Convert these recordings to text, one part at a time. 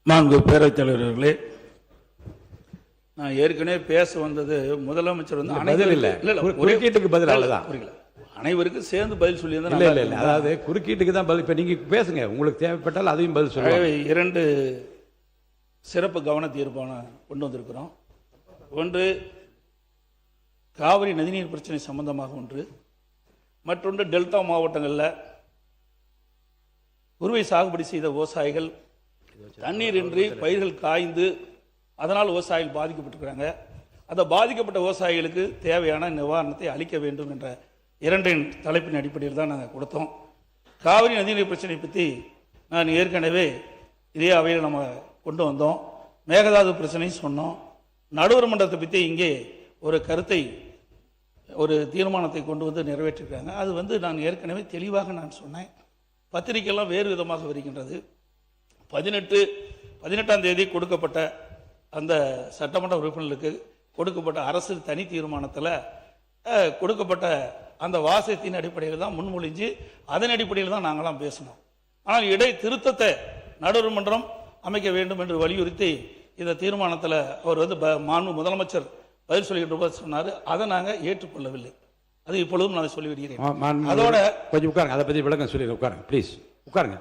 மாண்பு பேரவைத் தலைவர்களே, நான் ஏற்கனவே பேச வந்தது முதலமைச்சர் வந்து குறுக்கீட்டுக்கு பதில் அவ்வளவுதான். அனைவருக்கும் சேர்ந்து பதில் சொல்லி அதாவது குறுக்கீட்டுக்கு தான் பதில். இப்ப நீங்க பேசுங்க, உங்களுக்கு தேவைப்பட்டால் அதையும் பதில் சொல்லுங்க. 2 சிறப்பு கவன தீர்மானம் கொண்டு வந்திருக்கிறோம். ஒன்று காவிரி நதிநீர் பிரச்சனை சம்பந்தமாக ஒன்று, மற்றொன்று டெல்டா மாவட்டங்களில் குறுவை சாகுபடி செய்த விவசாயிகள் தண்ணீர் இன்றி பயிர்கள் காய்ந்து அதனால் விவசாயிகள் பாதிக்கப்பட்டிருக்கிறாங்க. அந்த பாதிக்கப்பட்ட விவசாயிகளுக்கு தேவையான நிவாரணத்தை அளிக்க வேண்டும் என்ற 2 தலைப்பின் அடிப்படையில் தான் நாங்கள் கொடுத்தோம். காவிரி நதிநீர் பிரச்சனை பற்றி நான் ஏற்கனவே இதே அவையில் நம்ம கொண்டு வந்தோம். மேகதாது பிரச்சனை சொன்னோம். நடுவர் மன்றத்தை பற்றி இங்கே ஒரு கருத்தை, ஒரு தீர்மானத்தை கொண்டு வந்து நிறைவேற்றிருக்காங்க. அது வந்து நான் ஏற்கனவே தெளிவாக நான் சொன்னேன். பத்திரிகையெல்லாம் வேறு விதமாக வருகின்றது. 18ஆம் தேதி கொடுக்கப்பட்ட அந்த சட்டமன்ற உறுப்பினர்களுக்கு கொடுக்கப்பட்ட அரசு தனி தீர்மானத்தில் கொடுக்கப்பட்ட அந்த வாசகத்தின் அடிப்படையில் தான் முன்மொழிஞ்சு அதன் அடிப்படையில் தான் நாங்களாம் பேசணும். ஆனால் இடை திருத்தத்தை நடுவர் மன்றம் அமைக்க வேண்டும் என்று வலியுறுத்தி இந்த தீர்மானத்தில் அவர் வந்து மாண்பு முதலமைச்சர் பதில் சொல்லிக்கின்ற போது சொன்னார். அதை நாங்கள் ஏற்றுக்கொள்ளவில்லை. அது இப்பொழுதும் நான் சொல்லிவிடுகிறேன். அதோட கொஞ்சம் உட்காருங்க, அதை பற்றி விளக்கம் சொல்லி உட்காருங்க, ப்ளீஸ் உட்காருங்க.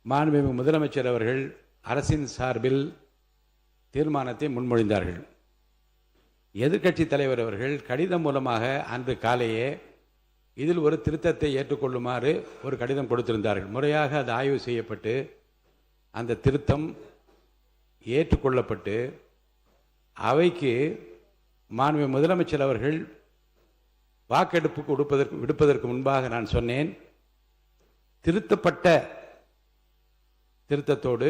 மாண்புமிகு முதலமைச்சர் அவர்கள் அரசின் சார்பில் தீர்மானத்தை முன்மொழிந்தார்கள். எதிர்க்கட்சி தலைவர் அவர்கள் கடிதம் மூலமாக அன்று காலையே இதில் ஒரு திருத்தத்தை ஏற்றுக்கொள்ளுமாறு ஒரு கடிதம் கொடுத்திருந்தார்கள். முறையாக அது ஆய்வு செய்யப்பட்டு அந்த திருத்தம் ஏற்றுக்கொள்ளப்பட்டு அவைக்கு மாண்புமிகு முதலமைச்சர் அவர்கள் வாக்கெடுப்புக்கு விடுப்பதற்கு முன்பாக நான் சொன்னேன், திருத்தப்பட்ட திருத்தத்தோடு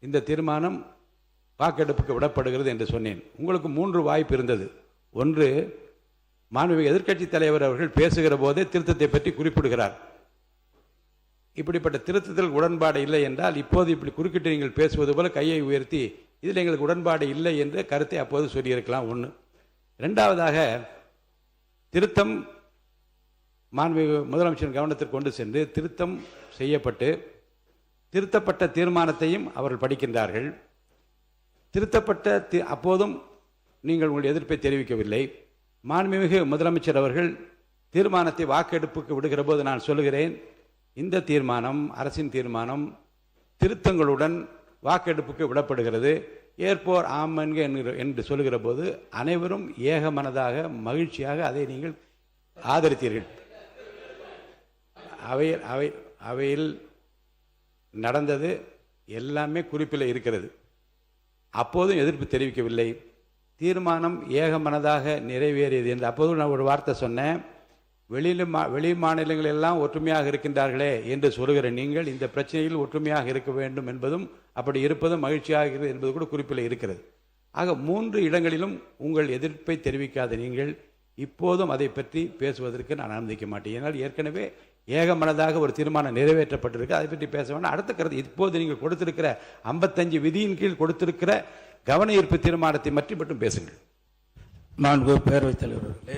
இந்த தீர்மானம் வாக்கெடுப்புக்கு விடப்படுகிறது என்று சொன்னேன். உங்களுக்கு 3 வாய்ப்பு இருந்தது. ஒன்று, மாண்புமிகு எதிர்க்கட்சி தலைவர் அவர்கள் பேசுகிற போதே திருத்தத்தை பற்றி குறிப்பிடுகிறார். இப்படிப்பட்ட திருத்தத்தில் உடன்பாடு இல்லை என்றால் இப்போது இப்படி குறுக்கிட்டு நீங்கள் பேசுவது போல கையை உயர்த்தி இதில் எங்களுக்கு உடன்பாடு இல்லை என்ற கருத்தை அப்போது சொல்லியிருக்கலாம். ஒன்று. 2வதாக, திருத்தம் மாண்புமிகு முதலமைச்சர் கவனத்திற்கு கொண்டு சென்று திருத்தம் செய்யப்பட்டு திருத்தப்பட்ட தீர்மானத்தையும் அவர்கள் படிக்கின்றார்கள். திருத்தப்பட்ட அப்போதும் நீங்கள் உங்கள் எதிர்ப்பை தெரிவிக்கவில்லை. மாண்புமிகு முதலமைச்சர் அவர்கள் தீர்மானத்தை வாக்கெடுப்புக்கு விடுகிற போது நான் சொல்லுகிறேன், இந்த தீர்மானம் அரசின் தீர்மானம் திருத்தங்களுடன் வாக்கெடுப்புக்கு விடப்படுகிறது, ஏற்போர் ஆமன்க என்று சொல்லுகிற போது அனைவரும் ஏகமனதாக மகிழ்ச்சியாக அதை நீங்கள் ஆதரித்தீர்கள். அவையில் நடந்தது எல்லாமே குறிப்பில் இருக்கிறது. அப்போதும் எதிர்ப்பு தெரிவிக்கவில்லை. தீர்மானம் ஏகமனதாக நிறைவேறியது என்று அப்போது நான் ஒரு வார்த்தை சொன்னேன், வெளி மாநிலங்கள் எல்லாம் ஒற்றுமையாக இருக்கின்றார்களே என்று சொல்லுகிற நீங்கள் இந்த பிரச்சனையில் ஒற்றுமையாக இருக்க வேண்டும் என்பதும் அப்படி இருப்பதும் மகிழ்ச்சியாக இருக்கிறது என்பது கூட குறிப்பில் இருக்கிறது. ஆக 3 இடங்களிலும் உங்கள் எதிர்ப்பை தெரிவிக்காத நீங்கள் இப்போதும் அதை பற்றி பேசுவதற்கு நான் அனுமதிக்க மாட்டேன். ஏன்னால் ஏற்கனவே ஏகமனதாக ஒரு தீர்மானம் நிறைவேற்றப்பட்டிருக்கு, அதை பற்றி பேச வேண்டாம். அடுத்த கருத்து, இப்போது நீங்கள் கொடுத்திருக்கிற 55 விதியின் கீழ் கொடுத்திருக்கிற கவன ஈர்ப்பு தீர்மானத்தை பற்றி மட்டும் பேசுங்கள். மாண்பு பேரவைத் தலைவர்களே,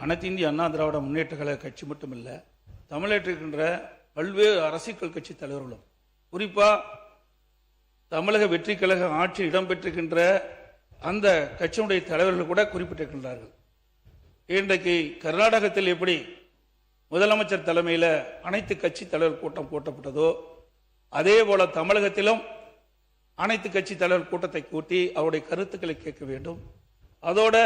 அனைத்து இந்திய அண்ணா திராவிட முன்னேற்ற கழக கட்சி மட்டுமில்லை, தமிழகத்திற்கின்ற பல்வேறு அரசியல் கட்சி தலைவர்களும், குறிப்பாக தமிழக வெற்றி கழக ஆட்சி இடம்பெற்றிருக்கின்ற அந்த கட்சியினுடைய தலைவர்கள் கூட குறிப்பிட்டிருக்கின்றார்கள். இன்றைக்கு கர்நாடகத்தில் எப்படி முதலமைச்சர் தலைமையில் அனைத்து கட்சி தலைவர் கூட்டம் கூட்டப்பட்டதோ அதே போல தமிழகத்திலும் அனைத்து கட்சி தலைவர் கூட்டத்தை கூட்டி அவருடைய கருத்துக்களை கேட்க வேண்டும். அதோட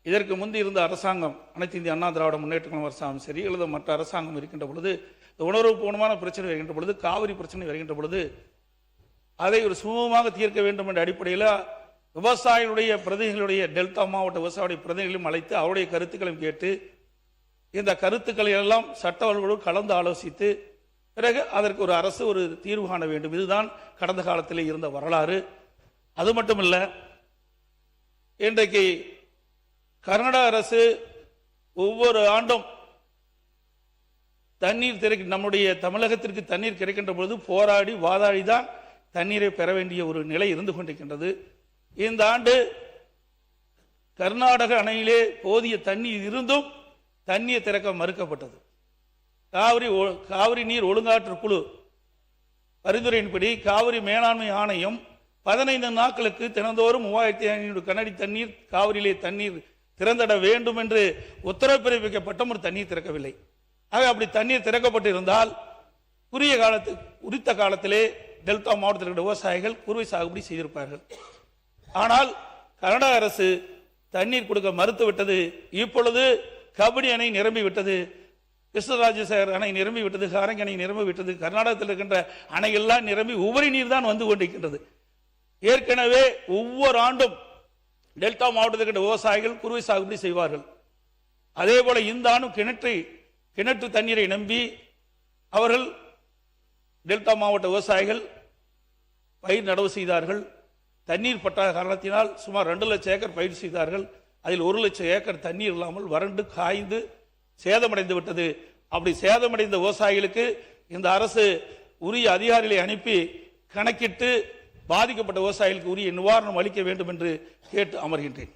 இதற்கு முந்தி இருந்த அரசாங்கம், அனைத்து இந்திய அண்ணா திராவிட முன்னேற்ற கழக அரசாங்கம் சரி அல்லது மற்ற அரசாங்கம் இருக்கின்ற பொழுது, உணர்வுபூர்வமான பிரச்சனை வருகின்ற பொழுது, காவிரி பிரச்சனை வருகின்ற பொழுது அதை ஒரு சுமூகமாக தீர்க்க வேண்டும் என்ற அடிப்படையில் விவசாயிகளுடைய பிரதிநிதிகளுடைய, டெல்டா மாவட்ட விவசாயிகளுடைய பிரதிநிதிகளையும் அழைத்து அவருடைய கருத்துக்களையும் கேட்டு இந்த கருத்துக்களை எல்லாம் சட்டவர்களோடு கலந்து ஆலோசித்து பிறகு அதற்கு ஒரு அரசு ஒரு தீர்வு காண வேண்டும். இதுதான் கடந்த காலத்தில் இருந்த வரலாறு. அது மட்டுமல்ல, இன்றைக்கு கர்நாடக அரசு ஒவ்வொரு ஆண்டும் தண்ணீர் நம்முடைய தமிழகத்திற்கு தண்ணீர் கிடைக்கின்ற பொழுது போராடி வாதாடி தான் தண்ணீரை பெற வேண்டிய ஒரு நிலை இருந்து கொண்டிருக்கின்றது. இந்த ஆண்டு கர்நாடக அணையிலே போதிய தண்ணீர் இருந்தும் தண்ணீர் திறக்க மறுக்கப்பட்டது. காவிரி நீர் ஒழுங்காற்று குழு பரிந்துரையின்படி காவிரி மேலாண்மை ஆணையம் 15 நாட்களுக்கு தினந்தோறும் 3500 கனஅடி தண்ணீர் காவிரியிலே தண்ணீர் திறந்திட வேண்டும் என்று உத்தரவு பிறப்பிக்கப்பட்டும் ஒரு தண்ணீர் திறக்கவில்லை. ஆக அப்படி தண்ணீர் திறக்கப்பட்டிருந்தால் உரித்த காலத்திலே டெல்டா மாவட்டத்தில் இருக்கிற விவசாயிகள் குறுவை சாகுபடி செய்திருப்பார்கள். ஆனால் கர்நாடக அரசு தண்ணீர் கொடுக்க மறுத்துவிட்டது. இப்பொழுது கபினி அணை நிரம்பிவிட்டது, கிருஷ்ணராஜசாகர் அணை நிரம்பிவிட்டது, ஹாரங்கி அணை நிரம்பிவிட்டது, கர்நாடகத்தில் இருக்கின்ற அணைகள்லாம் நிரம்பி உபரி நீர் தான் வந்து கொண்டிருக்கின்றது. ஏற்கனவே ஒவ்வொரு ஆண்டும் டெல்டா மாவட்டத்தில் இருக்கின்ற விவசாயிகள் குறுவை சாகுபடி செய்வார்கள். அதே போல இந்த ஆண்டும் கிணற்று தண்ணீரை நம்பி அவர்கள் டெல்டா மாவட்ட விவசாயிகள் பயிர் நடவு செய்தார்கள். தண்ணீர் பட்டாத காரணத்தினால் சுமார் 2 லட்சம் ஏக்கர் பயிர் செய்தார்கள். அதில் 1 லட்சம் ஏக்கர் தண்ணீர் இல்லாமல் வறண்டு காய்ந்து சேதமடைந்து விட்டது. அப்படி சேதமடைந்த விவசாயிகளுக்கு இந்த அரசு உரிய அதிகாரிகளை அனுப்பி கணக்கிட்டு பாதிக்கப்பட்ட விவசாயிகளுக்கு உரிய நிவாரணம் அளிக்க வேண்டும் என்று கேட்டு அமர்கின்றேன்.